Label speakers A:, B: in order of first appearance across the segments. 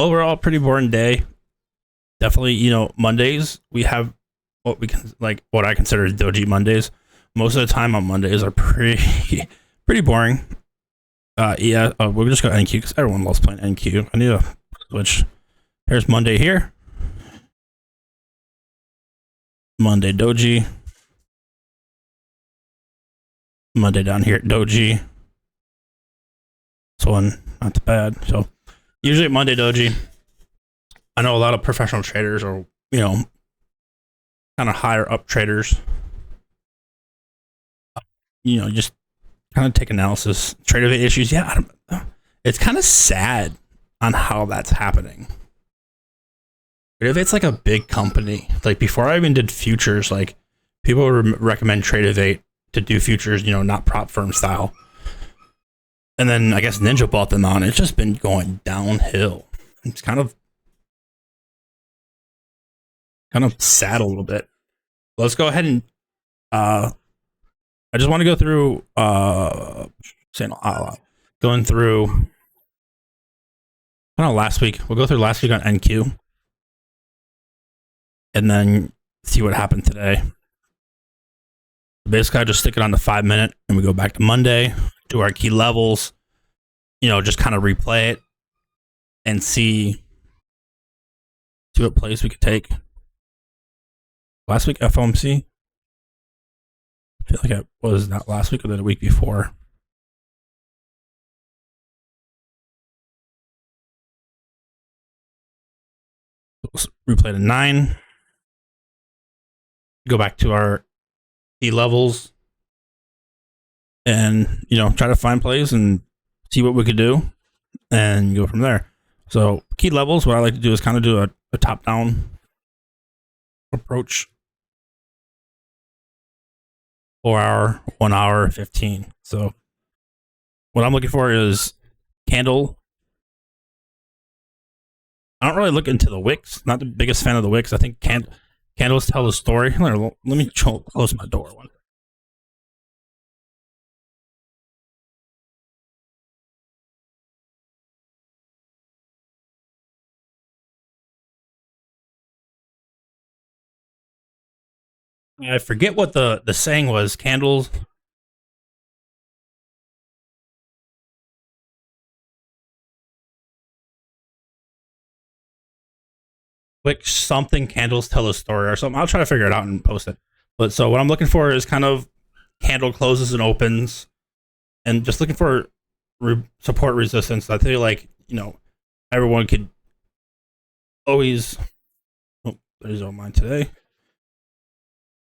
A: overall, pretty boring day. Definitely, Mondays we have what I consider Doji Mondays. Most of the time on Mondays are pretty pretty boring. Yeah, we'll just go NQ because everyone loves playing NQ. I need to switch. Here's Monday here. Monday Doji. Monday down here at Doji. This one, not too bad. So usually at Monday Doji, I know a lot of professional traders or, kind of higher up traders, just kind of take analysis, trade of issues. Yeah, it's kind of sad on how that's happening. But if it's like a big company, like before I even did futures, like people would recommend Trade to do futures, not prop firm style. And then I guess Ninja bought them on. It's just been going downhill. It's kind of sad a little bit. Let's go ahead and I just want to go through going through last week. We'll go through last week on NQ and then see what happened today. Basically, I just stick it on the 5 minute and we go back to Monday, do our key levels, just kind of replay it and see what plays we could take. Last week, FOMC. I feel like it was not last week or the week before. Let's replay to 9. Go back to our key levels and, try to find plays and see what we could do and go from there. So key levels, what I like to do is kind of do a top-down approach. 4 hour, 1 hour, 15. So what I'm looking for is candle. I don't really look into the wicks. Not the biggest fan of the wicks. I think candles tell the story. Let me close my door one. I forget what the saying was. Candles. Which something candles tell a story or something. I'll try to figure it out and post it. But so what I'm looking for is kind of candle closes and opens, and just looking for support resistance. I feel like everyone could always. Oh, there's all mine today.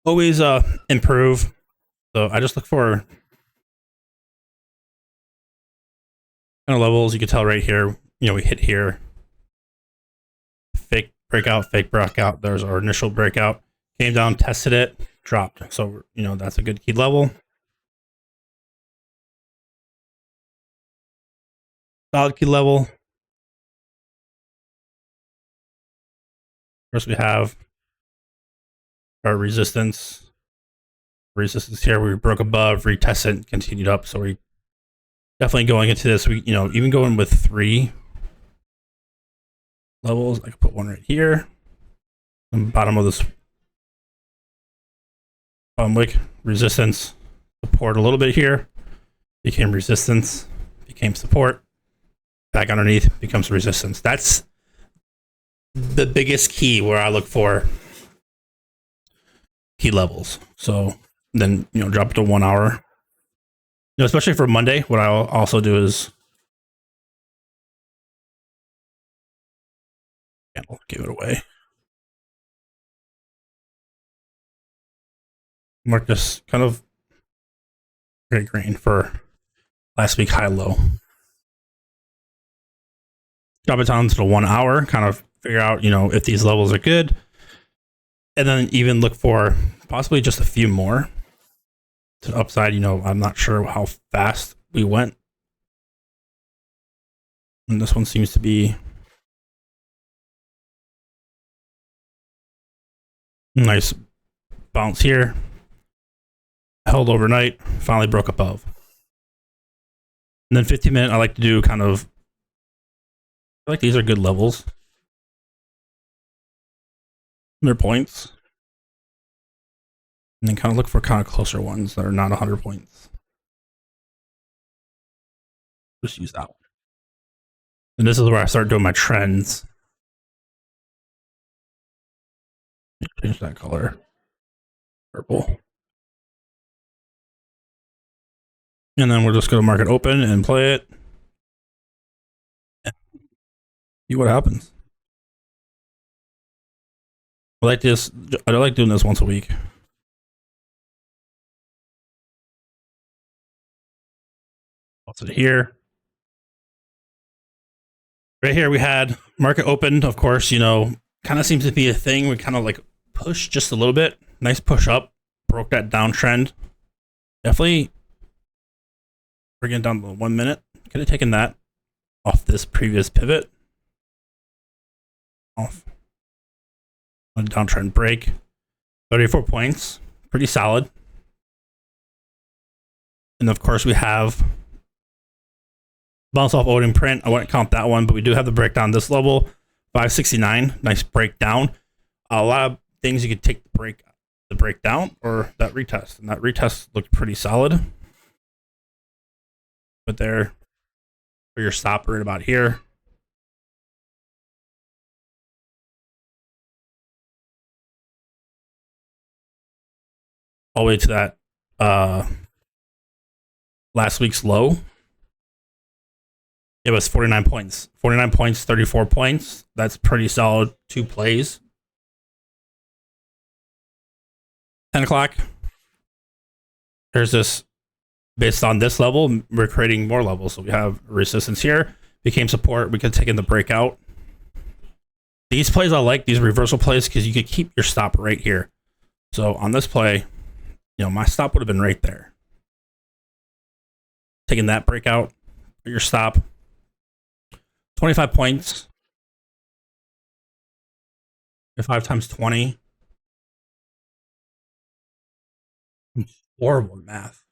A: Always improve. So I just look for kind of levels. You can tell right here. We hit here. Fake breakout, fake breakout. There's our initial breakout. Came down, tested it, dropped. So that's a good key level. Solid key level. First we have our resistance here. We broke above, retested, continued up. So we definitely going into this. We even going with 3 levels. I could put one right here. On the bottom of this bottom wick, resistance, support a little bit here. Became resistance, became support. Back underneath becomes resistance. That's the biggest key where I look for key levels. So then drop it to 1 hour. Especially for Monday, what I'll also do is give it away. Mark this kind of gray green for last week high low. Drop it down to the 1 hour, kind of figure out, if these levels are good. And then even look for possibly just a few more to the upside. I'm not sure how fast we went. And this one seems to be nice bounce here. Held overnight, finally broke above. And then 15 minute, I like to do kind of I feel like these are good levels. Their points. And then kind of look for kind of closer ones that are not 100 points. Just use that one. And this is where I start doing my trends. Change that color. Purple. And then we're just going to mark it open and play it. See what happens. I like this. I like doing this once a week. What's it here? Right here we had market opened. Of course, you know, kind of seems to be a thing. We kind of like push just a little bit. Nice push up. Broke that downtrend. Definitely bringing it down to 1 minute. Could have taken that off this previous pivot. Off. A downtrend break. 34 points. Pretty solid. And of course, we have bounce off Odin print. I wouldn't count that one, but we do have the breakdown this level. 569. Nice breakdown. A lot of things you could take the breakdown or that retest. And that retest looked pretty solid. But there for your stop right about here. All the way to that last week's low. It was 49 points. 49 points, 34 points. That's pretty solid 2 plays. 10 o'clock. There's this, based on this level, we're creating more levels. So we have resistance here. Became support. We could take in the breakout. These plays I like, these reversal plays, because you could keep your stop right here. So on this play, you know, my stop would have been right there. Taking that breakout, your stop. 25 points. 5 times 20. Horrible math.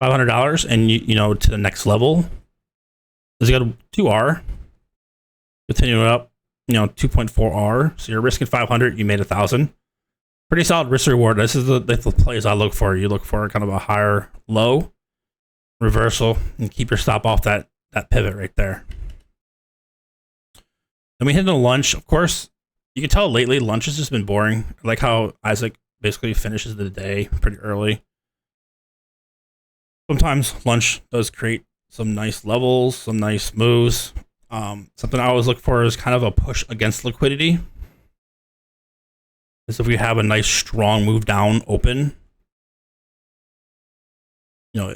A: $500, and you know, to the next level. This got a 2R. Continue up, you know, 2.4R. So you're risking 500. You made 1,000. Pretty solid risk reward. This is the plays I look for. You look for kind of a higher low reversal and keep your stop off that pivot right there. Then we hit the lunch. Of course, you can tell lately lunch has just been boring. I like how Isaac basically finishes the day pretty early. Sometimes lunch does create some nice levels, some nice moves. Something I always look for is kind of a push against liquidity. Is if we have a nice strong move down open. You know,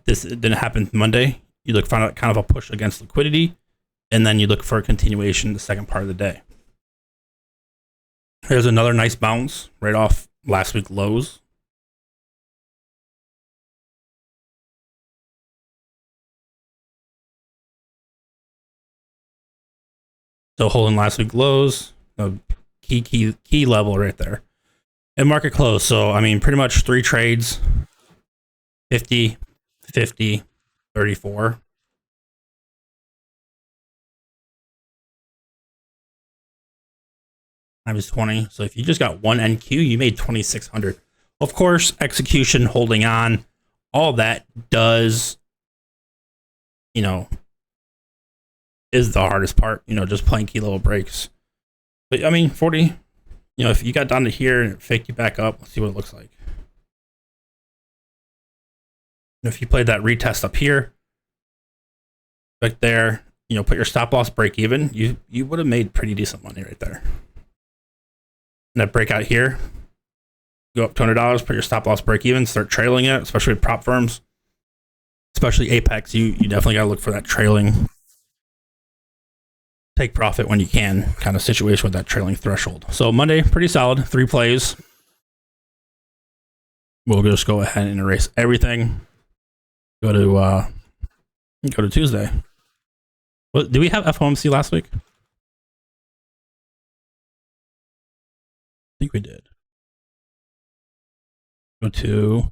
A: this didn't happen Monday. You look for kind of a push against liquidity, and then you look for a continuation the second part of the day. Here's another nice bounce right off last week lows. So holding last week lows, a key level right there. And market close. So I mean, pretty much 3 trades, 50, 50, 34. Times 20. So if you just got one NQ, you made 2,600. Of course, execution, holding on, all that does, you know, is the hardest part, you know, just playing key level breaks. But I mean, 40, you know, if you got down to here and it faked you back up, let's see what it looks like. And if you played that retest up here, right there, you know, put your stop loss break even, you would have made pretty decent money right there. And that breakout here, go up $200, put your stop loss break even, start trailing it, especially with prop firms, especially Apex. You definitely got to look for that trailing. Take profit when you can kind of situation with that trailing threshold. So Monday, pretty solid, 3 plays. We'll just go ahead and erase everything. Go to Tuesday. Well, did we have FOMC last week? I think we did. Go to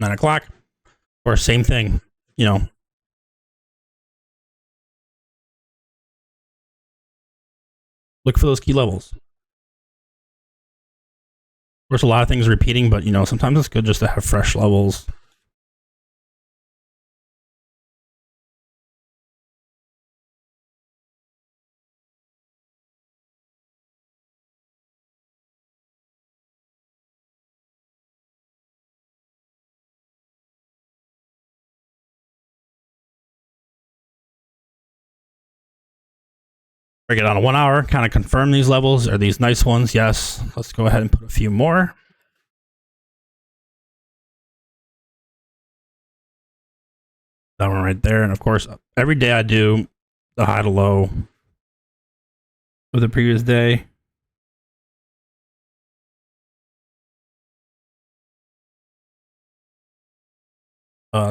A: 9 o'clock, or same thing, you know, look for those key levels. There's a lot of things repeating, but sometimes it's good just to have fresh levels. Break it on a 1 hour, kind of confirm these levels. Are these nice ones? Yes. Let's go ahead and put a few more. That one right there. And of course, every day I do the high to low of the previous day.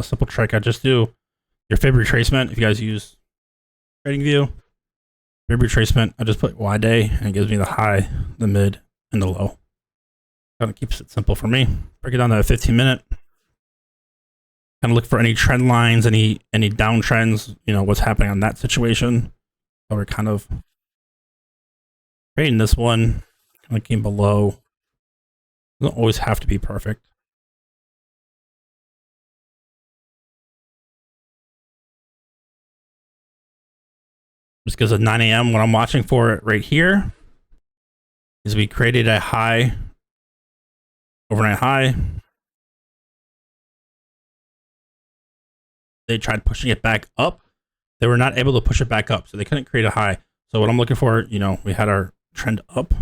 A: Simple trick. I just do your fib retracement. If you guys use TradingView, fib retracement, I just put Y day and it gives me the high, the mid, and the low. Kind of keeps it simple for me. Break it down to a 15-minute. Kind of look for any trend lines, any downtrends, what's happening on that situation. So we're kind of trading this one, kind of came below. Doesn't always have to be perfect. Just because at 9 a.m. what I'm watching for it right here is we created a high, overnight high. They tried pushing it back up. They were not able to push it back up, so they couldn't create a high. So what I'm looking for, we had our trend up.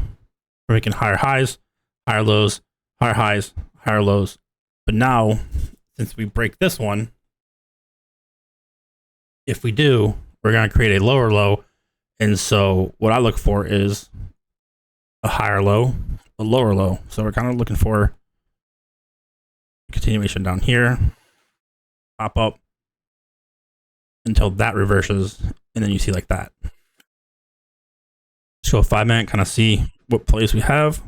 A: We're making higher highs, higher lows, higher highs, higher lows. But now, since we break this one, if we do, we're going to create a lower low. And so what I look for is a higher low, a lower low. So we're kind of looking for a continuation down here, pop up until that reverses, and then you see like that. So a 5-minute, kind of see what plays we have.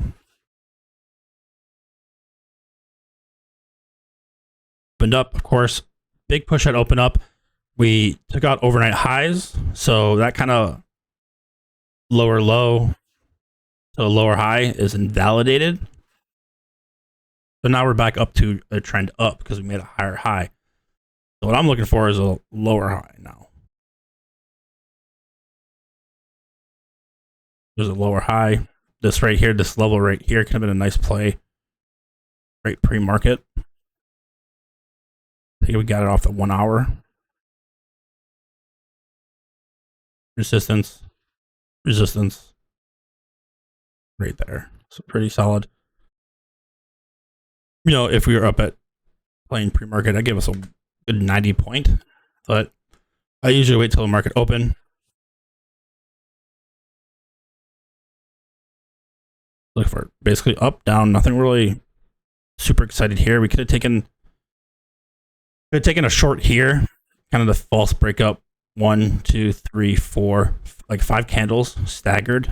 A: Opened up, of course, big push at open up. We took out overnight highs, so that kind of lower low to lower high is invalidated. So now we're back up to a trend up because we made a higher high. So what I'm looking for is a lower high now. There's a lower high. This right here, this level right here could have been a nice play. Right pre-market. I think we got it off the 1 hour. Resistance. Resistance. Right there. So pretty solid. If we were up at playing pre-market, that'd give us a good 90 point. But I usually wait till the market open. Look for basically up, down, nothing really super excited here. We could have taken a short here, kind of the false breakup. 1, 2, 3, 4, like 5 candles staggered.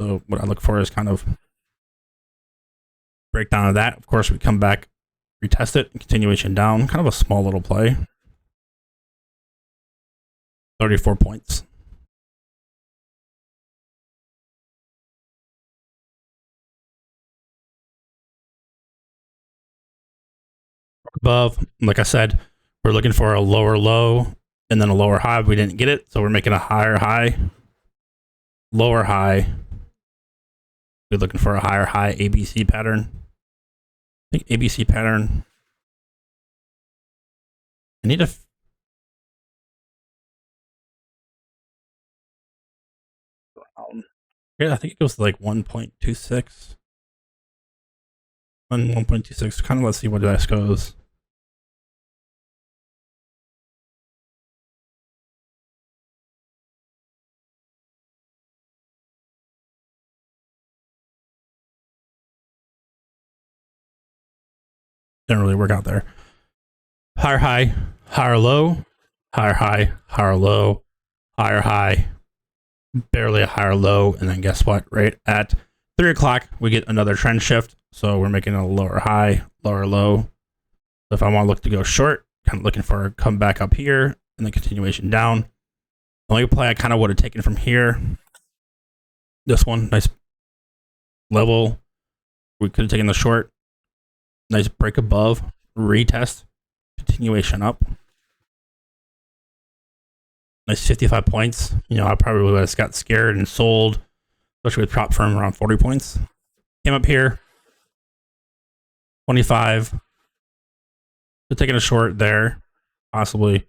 A: So what I look for is kind of breakdown of that. Of course, we come back, retest it, continuation down, kind of a small little play. 34 points. Above, like I said, we're looking for a lower low and then a lower high. We didn't get it, so we're making a higher high, lower high. We're looking for a higher high ABC pattern. I think ABC pattern. I need a. Yeah, I think it goes to like 1.26. 1.26. Kind of let's see what this goes. Didn't really work out there. Higher high, higher low. higher high, higher low, higher high, barely a higher low, and then guess what? Right at 3 o'clock, we get another trend shift. So we're making a lower high, lower low. So if I want to look to go short, kind of looking for a comeback up here and then continuation down. The only play I kind of would have taken from here, this one, nice level. We could have taken the short, nice break above, retest, continuation up. Nice 55 points. You know, I probably would have got scared and sold, especially with prop firm around 40 points. Came up here, 25. So taking a short there, possibly.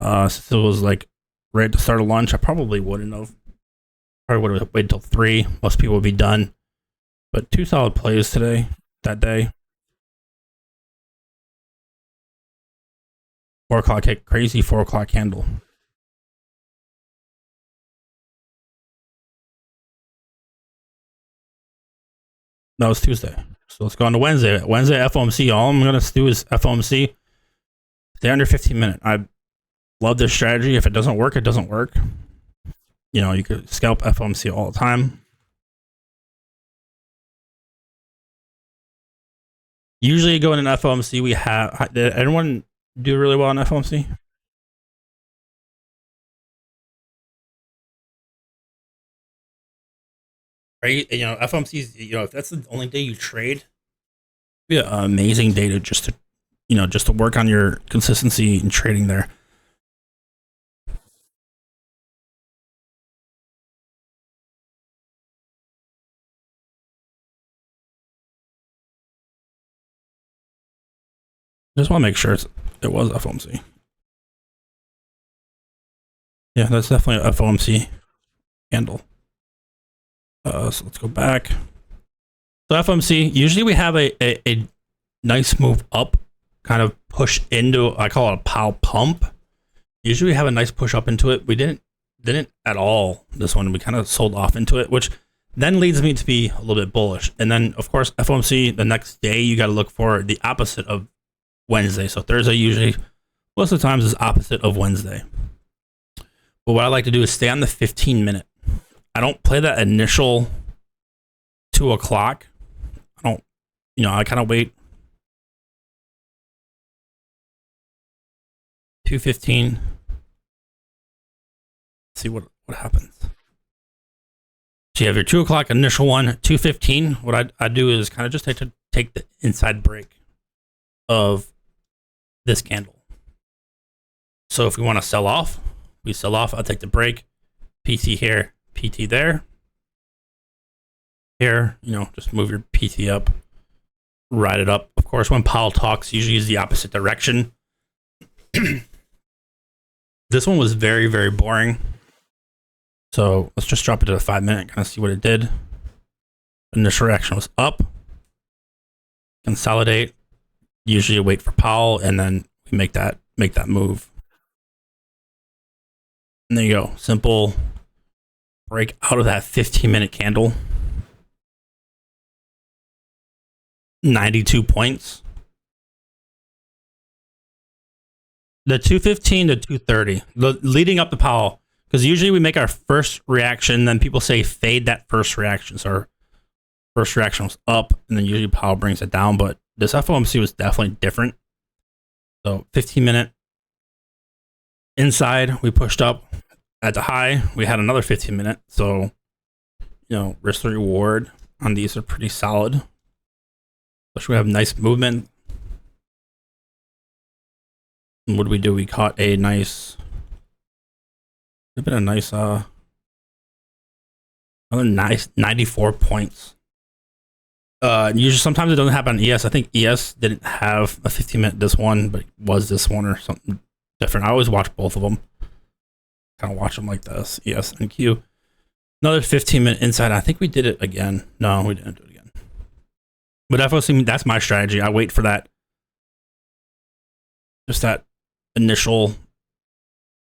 A: Since it was like right at the start of lunch, I probably wouldn't have. Probably would have waited till 3. Most people would be done. But 2 solid plays today, that day. 4 o'clock hit, crazy 4 o'clock candle. That was Tuesday. So let's go on to Wednesday. Wednesday, FOMC. All I'm going to do is FOMC. Stay under 15 minutes. I love this strategy. If it doesn't work, it doesn't work. You know, you could scalp FOMC all the time. Usually go in an FOMC, we have... Did anyone do really well in FOMC? Right? You know, FOMC's, you know, if that's the only day you trade, it'd be an amazing day to just to, you know, just to work on your consistency in trading there. Just want to make sure it was FOMC. Yeah, that's definitely a FOMC candle. So let's go back. So FOMC, usually we have a nice move up, kind of push into, I call it a pow pump. Usually we have a nice push up into it. We didn't at all this one. We kind of sold off into it, which then leads me to be a little bit bullish. And then, of course, FOMC, the next day, you got to look for the opposite of Wednesday. So Thursday usually, most of the times, is opposite of Wednesday. But what I like to do is stay on the 15-minute. I don't play that initial 2 o'clock. I don't, you know, I kind of wait 2:15. See what happens. So you have your 2 o'clock initial one, 2:15. What I do is kind of just take the inside break of this candle. So if we want to sell off, we sell off. I'll take the break. PT here, PT there. Here, you know, just move your PT up, ride it up. Of course, when Powell talks, usually is the opposite direction. This one was very, very boring. So let's just drop it to the 5-minute, kind of see what it did. Initial reaction was up. Consolidate. Usually wait for Powell, and then we make that move. And there you go. Simple break out of that 15-minute candle. 92 points. The 215 to 230, leading up to Powell, because usually we make our first reaction, then people say fade that first reaction. So our first reaction was up, and then usually Powell brings it down. But this FOMC was definitely different. So 15-minute inside, we pushed up at the high. We had another 15-minute. So, you know, risk to reward on these are pretty solid. Especially we have nice movement. And what did we do? We caught a nice, another nice 94 points. Usually sometimes it doesn't happen on ES. I think ES didn't have a 15-minute this one, but it was this one or something different. I always watch both of them. Kind of watch them like this, ES and Q. Another 15-minute inside. I think we did it again. No, we didn't do it again. But FOMC, that's my strategy. I wait for that, just that initial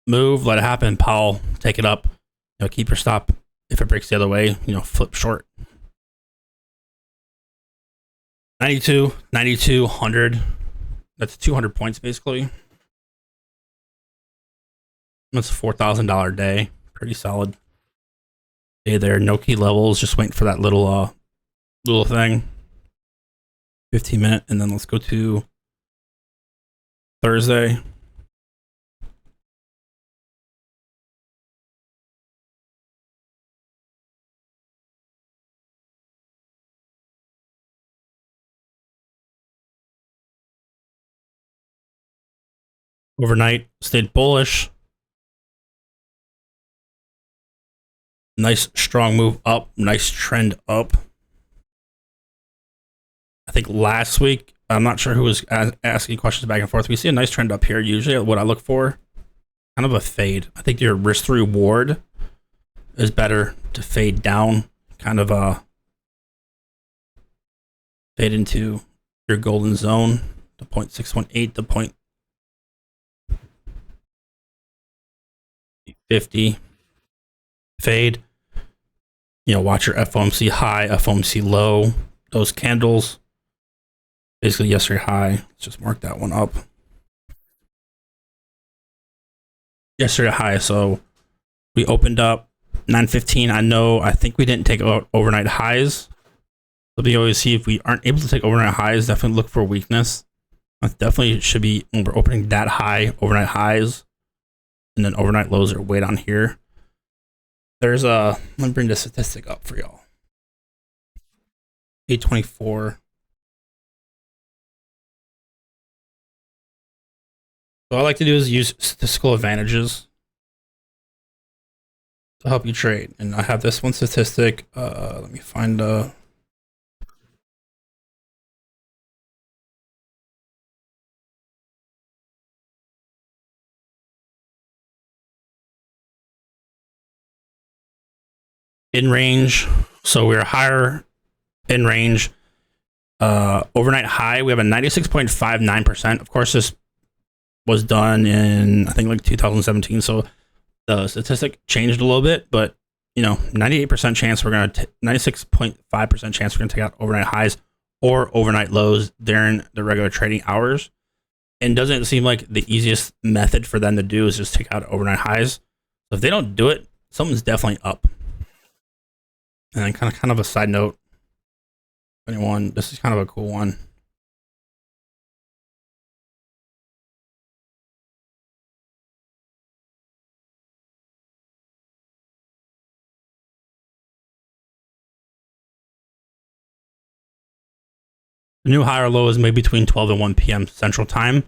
A: move, let it happen. Powell, take it up. You know, keep your stop. If it breaks the other way, you know, flip short. 92, 100. That's 200 points basically. That's a $4,000 day. Pretty solid day there. No key levels. Just waiting for that little thing. 15-minute, and then let's go to Thursday. Overnight stayed bullish. Nice strong move up. Nice trend up. I think last week, I'm not sure who was asking questions back and forth. We see a nice trend up here. Usually, what I look for, kind of a fade. I think your risk to reward is better to fade down, kind of fade into your golden zone, the 0.618, the 0.50 fade. You know, watch your FOMC high, FOMC low. Those candles, basically yesterday high. Let's just mark that one up. Yesterday high, so we opened up 9:15. I think we didn't take out overnight highs. So we always see if we aren't able to take overnight highs, definitely look for weakness. That definitely should be when we're opening that high, overnight highs, and then overnight lows are way down here. There's let me bring the statistic up for y'all. 824. So what I like to do is use statistical advantages to help you trade. And I have this one statistic. Let me find in range. So we're higher in range. Overnight high, we have a 96.59%. Of course, this was done in, I think, like 2017. So the statistic changed a little bit, but 98% chance we're going to, 96.5% chance we're going to take out overnight highs or overnight lows during the regular trading hours. And doesn't it seem like the easiest method for them to do is just take out overnight highs? So if they don't do it, something's definitely up. And then kind of a side note, anyone, this is kind of a cool one. The new high or low is maybe between 12 and 1 p.m. Central Time.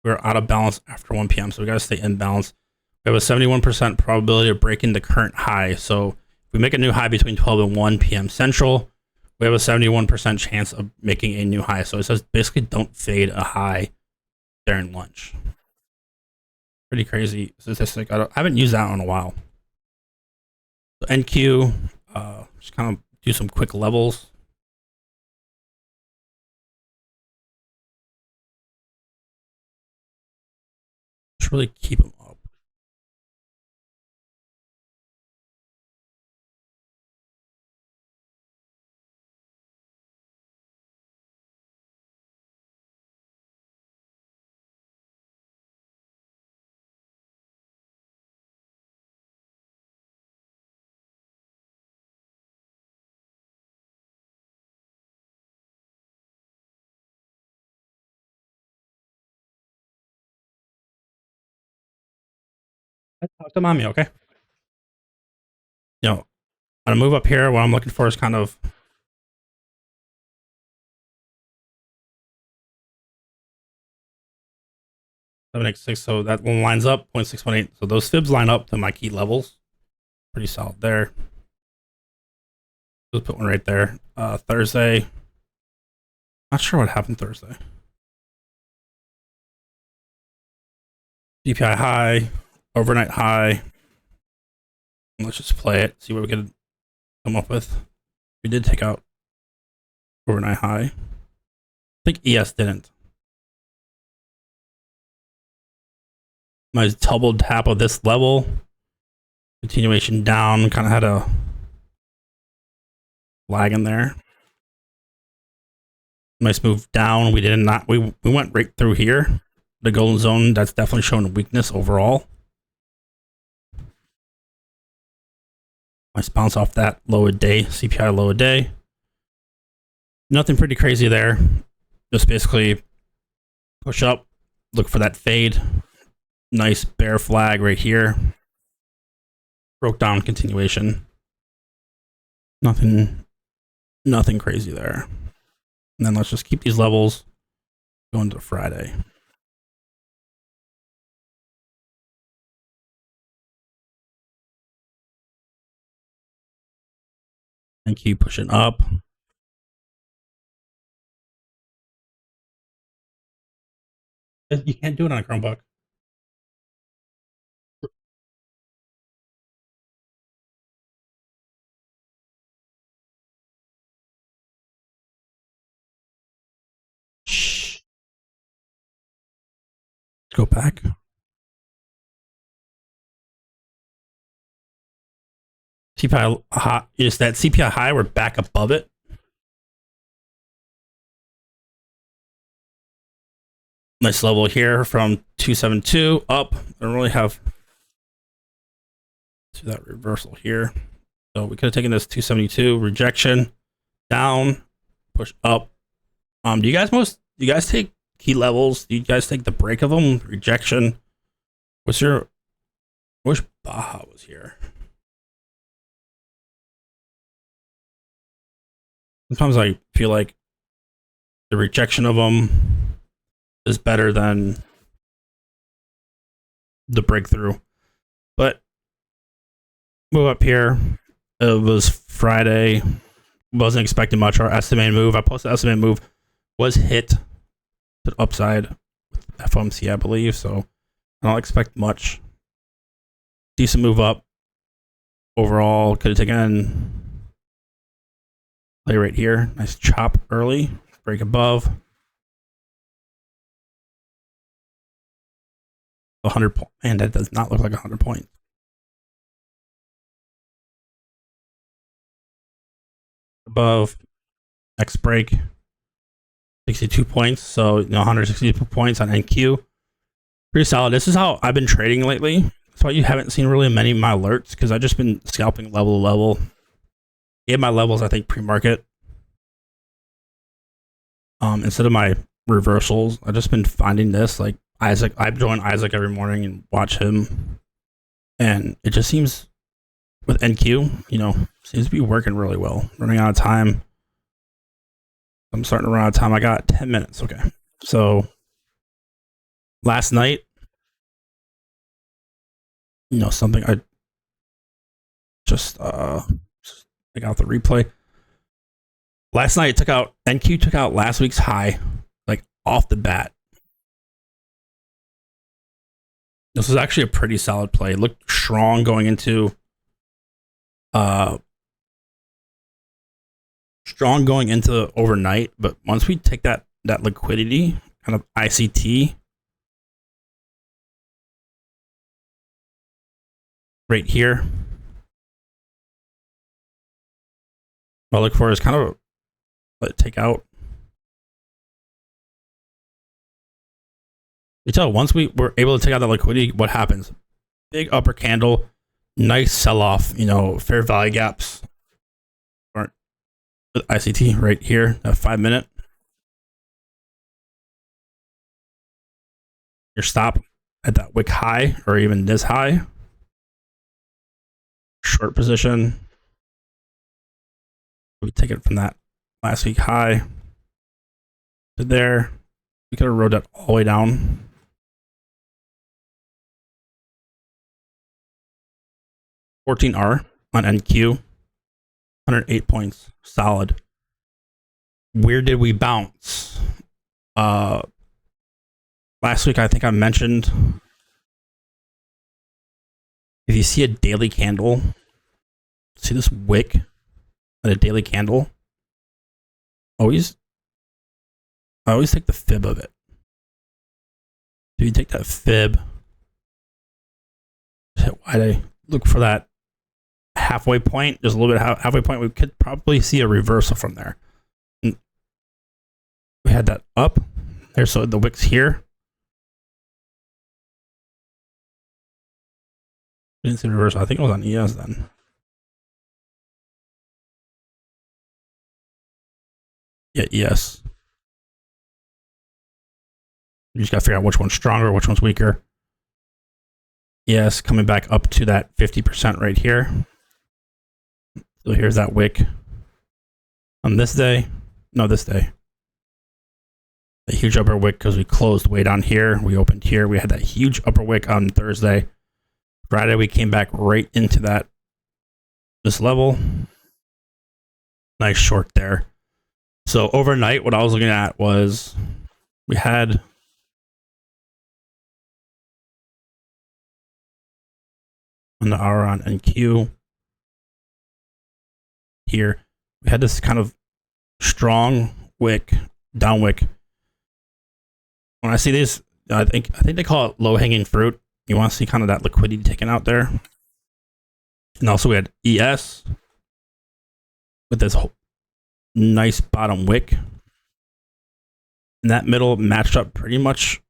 A: We're out of balance after 1 p.m., so we got to stay in balance. We have a 71% probability of breaking the current high. So if we make a new high between 12 and 1 p.m. Central, we have a 71% chance of making a new high. So it says basically don't fade a high during lunch. Pretty crazy statistic. I haven't used that in a while. So NQ, just kind of do some quick levels. Just really keep them up. Talk to mommy, okay? On a move up here, what I'm looking for is kind of 786. So that one lines up 0.618. So those fibs line up to my key levels. Pretty solid there. Just put one right there. Thursday. Not sure what happened Thursday. DPI high, overnight high. Let's just play it, see what we can come up with. We did take out overnight high. I think ES didn't. Nice double tap of this level. Continuation down, kind of had a lag in there. Nice move down. We did not. We went right through here. the golden zone, that's definitely showing weakness overall. Nice bounce off that low a day, CPI low a day. Nothing pretty crazy there. Just basically push up, look for that fade. Nice bear flag right here. Broke down continuation. Nothing crazy there. And then let's just keep these levels going to Friday. And keep pushing up. You can't do it on a Chromebook. Shh. Go back. CPI high, is that CPI high? We're back above it. Nice level here from 272 up. I don't really have to that reversal here. So we could have taken this 272 rejection down, push up. Do you guys take key levels? Do you guys take the break of them? Rejection. Wish Baja was here. Sometimes I feel like the rejection of them is better than the breakthrough. But move up here. It was Friday. Wasn't expecting much. Our estimated move, I posted estimated move, was hit to the upside with FOMC, I believe. So I don't expect much. Decent move up. Overall, could have taken play right here. Nice chop early. Break above. 100 point. Man, that does not look like 100 points. Above. Next break. 62 points. So, 162 points on NQ. Pretty solid. This is how I've been trading lately. That's why you haven't seen really many of my alerts, because I've just been scalping level to level. Gave my levels, I think, pre-market. Instead of my reversals, I've just been finding this. Like Isaac, I join Isaac every morning and watch him. And it just seems, with NQ, seems to be working really well. Running out of time. I'm starting to run out of time. I got 10 minutes. Okay. So last night, something I just take out the replay. Last night NQ took out last week's high, like off the bat. This was actually a pretty solid play. It looked strong going into overnight, but once we take that liquidity, kind of ICT right here, what I look for is kind of let it take out. You tell, once we were able to take out that liquidity, what happens? Big upper candle, nice sell off, fair value gaps. With ICT right here, a 5 minute. Your stop at that wick high, or even this high. Short position. We take it from that last week high to there. We could have rode that all the way down. $14R on NQ. 108 points. Solid. Where did we bounce? Last week, I think I mentioned, if you see a daily candle, see this wick at a daily candle, I always take the fib of it. So you take that fib, hit wide A, look for that halfway point, just a little bit halfway point. We could probably see a reversal from there. And we had that up there, so the wick's here. Didn't see the reversal. I think it was on ES then. Yeah, ES. You just got to figure out which one's stronger, which one's weaker. ES coming back up to that 50% right here. So here's that wick on this day. No, this day. A huge upper wick because we closed way down here. We opened here. We had that huge upper wick on Thursday. Friday, we came back right into this level. Nice short there. So overnight, what I was looking at was we had on the hour on NQ here, we had this kind of strong wick, down wick. When I see this, I think they call it low hanging fruit. You want to see kind of that liquidity taken out there. And also we had ES with this whole nice bottom wick. And that middle matched up pretty much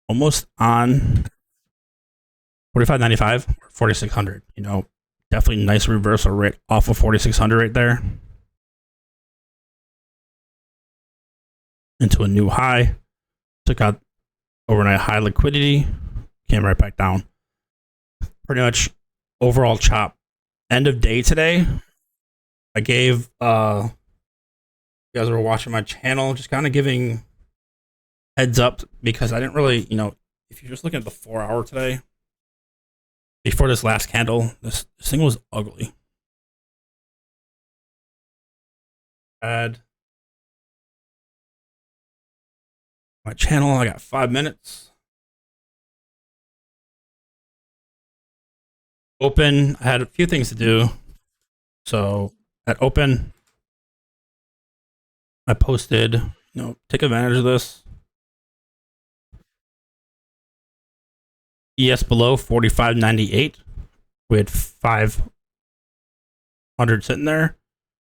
A: almost on 45.95 or 4,600. You know, definitely nice reversal right off of 4,600 right there. Into a new high. Took out overnight high liquidity. Came right back down. Pretty much overall chop. End of day today. I gave you guys were watching my channel, just kind of giving heads up because I didn't really, you know, if you're just looking at the 4 hour today, before this last candle, this thing was ugly. Add my channel. I got 5 minutes. Open, I had a few things to do. So at open, I posted, you know, take advantage of this. ES below 45.98. We had 500 sitting there.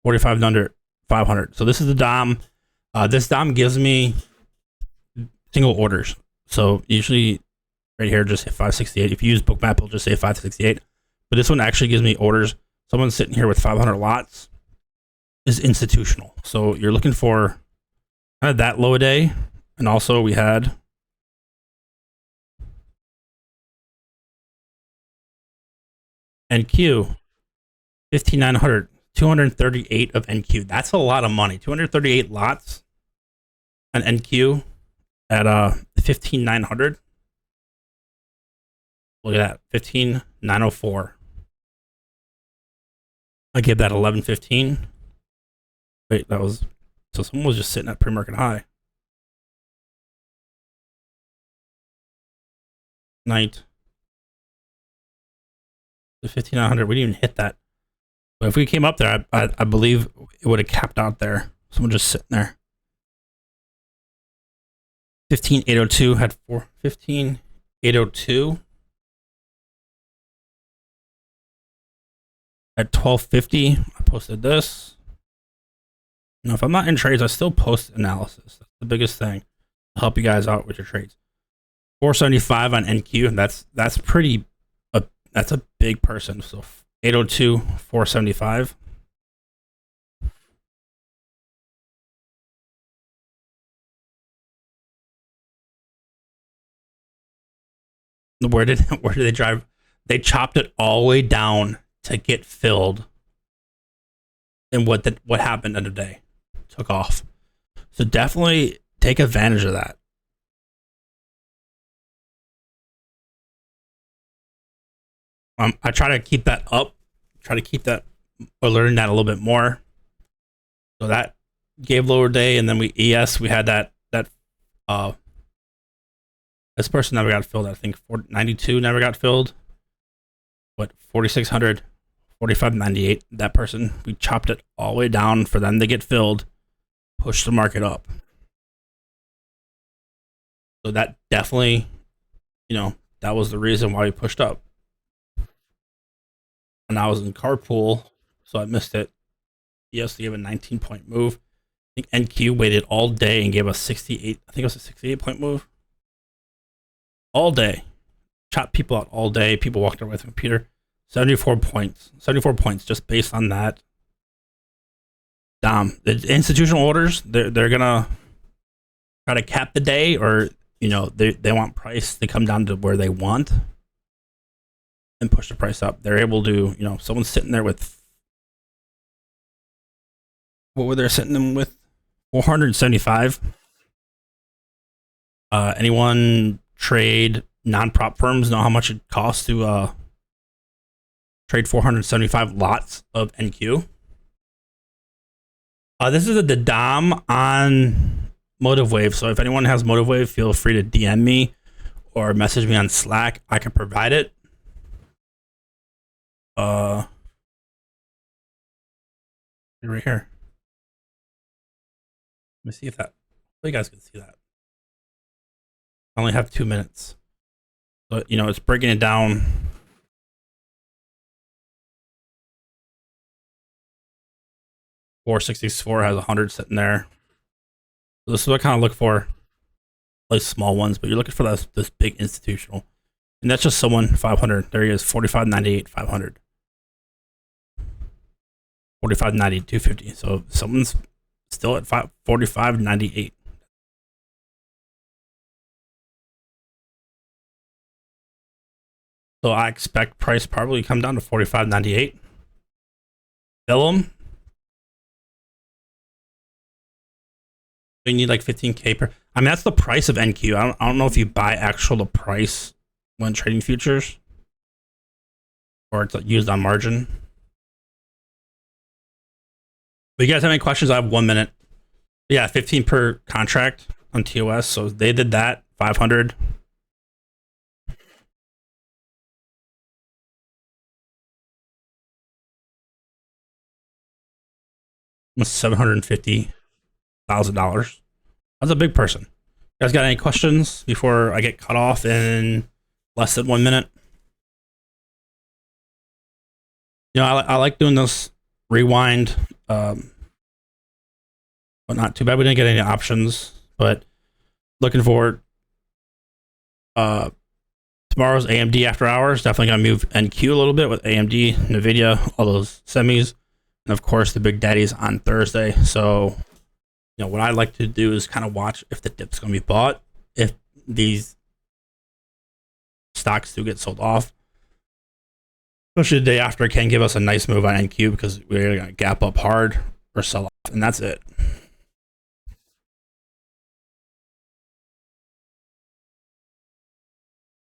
A: 45 under 500. So this is the DOM. This DOM gives me single orders. So usually right here, just hit 568. If you use Bookmap, it'll just say 568. But this one actually gives me orders. Someone sitting here with 500 lots is institutional. So you're looking for kind of that low a day. And also we had NQ, 15,900, 238 of NQ. That's a lot of money. 238 lots on NQ at 15,900. Look at that, 15,904. I gave that 11.15. Wait, that was, so someone was just sitting at pre-market high. Night. The 15,900, we didn't even hit that. But if we came up there, I believe it would have capped out there. Someone just sitting there. 15,802 had 15,802. At 12.50, I posted this. Now, if I'm not in trades, I still post analysis. That's the biggest thing to help you guys out with your trades. 475 on NQ. That's pretty. That's a big person. So 802, 475. Where did they drive? They chopped it all the way down to get filled. And what happened end of day? Took off. So definitely take advantage of that. I try to keep that up. Try to keep that, or learn that a little bit more. So that gave lower day, and then we had that this person never got filled. I think 92 never got filled. What, 4,600, 45.98. That person, we chopped it all the way down for them to get filled, push the market up. So that definitely, you know, that was the reason why we pushed up. And I was in carpool, so I missed it. Yes, they gave a 19-point move. I think NQ waited all day and gave us 68. I think it was a 68-point move. All day. chopped people out all day. People walked away with a computer. 74 points. 74 points just based on that. The institutional orders, they're gonna try to cap the day, or they want price to come down to where they want and push the price up. They're able to, someone's sitting there with, what were they sitting them with? 475. Anyone trade non-prop firms know how much it costs to trade 475 lots of NQ. This is the DOM on MotiveWave. So if anyone has MotiveWave, feel free to DM me or message me on Slack. I can provide it. Right here. Let me see if that. You guys can see that. I only have 2 minutes, but it's breaking it down. $464 has 100 sitting there. So this is what I kind of look for, like small ones, but you're looking for this big institutional, and that's just someone 500. There he is, 45.98, 500. 45.90, 250. So someone's still at 45.98. So I expect price probably come down to 45.98. Fill them. You need like 15K per. I mean, that's the price of NQ. I don't know if you buy the price when trading futures, or it's used on margin. But you guys have any questions? I have 1 minute. Yeah, 15 per contract on TOS. So they did that, 500. Almost $750,000. That's a big person. You guys got any questions before I get cut off in less than 1 minute? I like doing this rewind, but not too bad. We didn't get any options, but looking forward. Tomorrow's AMD after hours. Definitely gonna move NQ a little bit with AMD, NVIDIA, all those semis, and of course the big daddies on Thursday. So, what I like to do is kind of watch if the dip's gonna be bought, if these stocks do get sold off. Especially the day after, it can give us a nice move on NQ because we're gonna gap up hard or sell off, and that's it.